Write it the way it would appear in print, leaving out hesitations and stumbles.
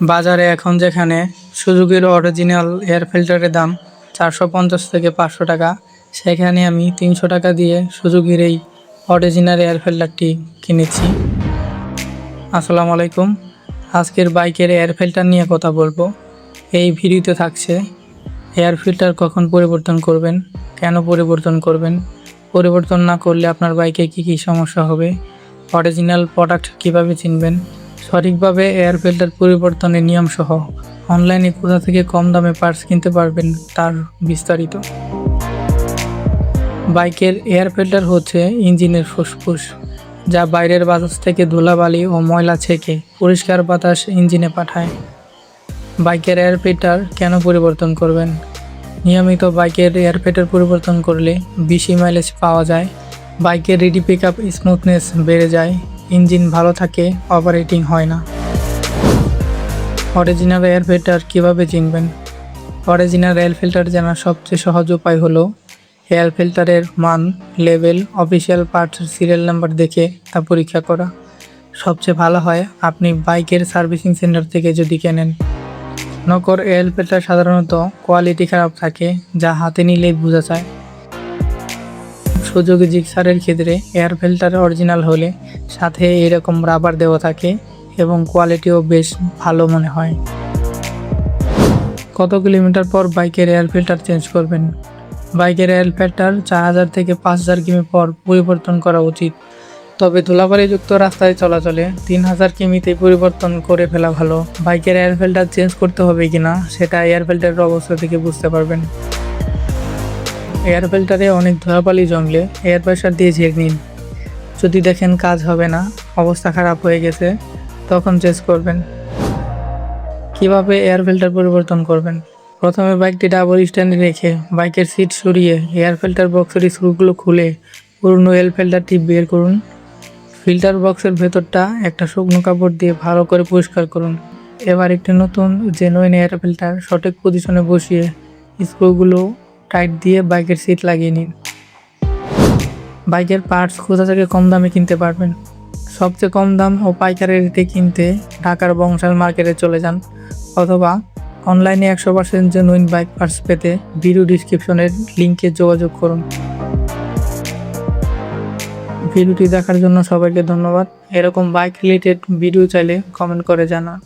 বাজারে এখন যেখানে সুজুকির অরিজিনাল এয়ার ফিল্টারের দাম 450 থেকে 500 টাকা, সেখানে আমি 300 টাকা দিয়ে সুজুকির এই অরিজিনাল এয়ার ফিল্টারটি কিনেছি। আসসালামু আলাইকুম। আজকের বাইকের এয়ার ফিল্টার নিয়ে কথা বলবো। এই ভিডিওতে থাকছে এয়ার ফিল্টার কখন পরিবর্তন করবেন, কেন পরিবর্তন করবেন, পরিবর্তন না করলে আপনার বাইকে কী সমস্যা হবে, অরিজিনাল প্রোডাক্ট কিভাবে চিনবেন, সঠিকভাবে এয়ার ফিল্টার পরিবর্তনের নিয়মসহ অনলাইনে কোথা থেকে কম দামে পার্টস কিনতে পারবেন তার বিস্তারিত। বাইকের এয়ার ফিল্টার হচ্ছে ইঞ্জিনের ফুসফুস, যা বাইরের বাতাস থেকে ধুলাবালি ও ময়লা ছেঁকে পরিষ্কার বাতাস ইঞ্জিনে পাঠায়। বাইকের এয়ার ফিল্টার কেন পরিবর্তন করবেন? নিয়মিত বাইকের এয়ার ফিল্টার পরিবর্তন করলে বেশি মাইলেজ পাওয়া যায়, বাইকের রিডি পিক আপ স্মুথনেস বেড়ে যায়, ইঞ্জিন ভালো থাকে, ওভারহিটিং হয় না। অরিজিনাল এয়ার ফিল্টার কীভাবে চিনবেন? অরিজিনাল এয়ার ফিল্টার জানার সবচেয়ে সহজ উপায় হলো এয়ার ফিল্টারের মান, লেভেল, অফিসিয়াল পার্টসের সিরিয়াল নাম্বার দেখে তা পরীক্ষা করা। সবচেয়ে ভালো হয় আপনি বাইকের সার্ভিসিং সেন্টার থেকে যদি কেনেন। নকল এয়ার ফিল্টার সাধারণত কোয়ালিটি খারাপ থাকে, যা হাতে নিলেই বোঝা যায়। সুজুকি জিক্সারের ক্ষেত্রে এয়ার ফিল্টার অরিজিনাল হলে সাথে এরকম রাবার দেওয়া থাকে এবং কোয়ালিটিও বেশ ভালো মনে হয়। কত কিলোমিটার পর বাইকের এয়ার ফিল্টার চেঞ্জ করবেন? বাইকের এয়ার ফিল্টার 4000 থেকে 5000 কিমি পর পরিবর্তন করা উচিত, তবে ধুলাবালিযুক্ত রাস্তায় চলাচলে 3000 কিমিতে পরিবর্তন করে ফেলা ভালো। বাইকের এয়ার ফিল্টার চেঞ্জ করতে হবে কিনা সেটা এয়ার ফিল্টারের অবস্থা থেকে বুঝতে পারবেন। এয়ার ফিল্টারে অনেক ধুলাবালি জমলে এয়ার প্রেশার দিয়ে ঝেড়ে নিন। যদি দেখেন কাজ হবে না, অবস্থা খারাপ হয়ে গেছে, তখন চেঞ্জ করবেন। কিভাবে এয়ার ফিল্টার পরিবর্তন করবেন? প্রথমে বাইকটি ডাবল স্ট্যান্ডে রেখে বাইকের সিট সরিয়ে এয়ার ফিল্টার বক্সের স্ক্রুগুলো খুলে পুরনো এয়ার ফিল্টারটি বের করুন। ফিল্টার বক্সের ভেতরটা একটা শুকনো কাপড় দিয়ে ভালো করে পরিষ্কার করুন। এবার একটি নতুন জেনুইন এয়ার ফিল্টার সঠিক পজিশনে বসিয়ে স্ক্রুগুলো টাইট দিয়ে বাইকের সিট লাগিয়ে নিন। বাইকের পার্টস কোথা থেকে কম দামে কিনতে পারবেন? সবচেয়ে কম দাম ও পাইকারি রেটে কিনতে ঢাকার বংশাল মার্কেটে চলে যান, অথবা অনলাইনে 100% জেনুইন বাইক পার্টস পেতে ভিডিও ডিসক্রিপশনের লিঙ্কে যোগাযোগ করুন। ভিডিওটি দেখার জন্য সবাইকে ধন্যবাদ। এরকম বাইক রিলেটেড ভিডিও চাইলে কমেন্ট করে জানান।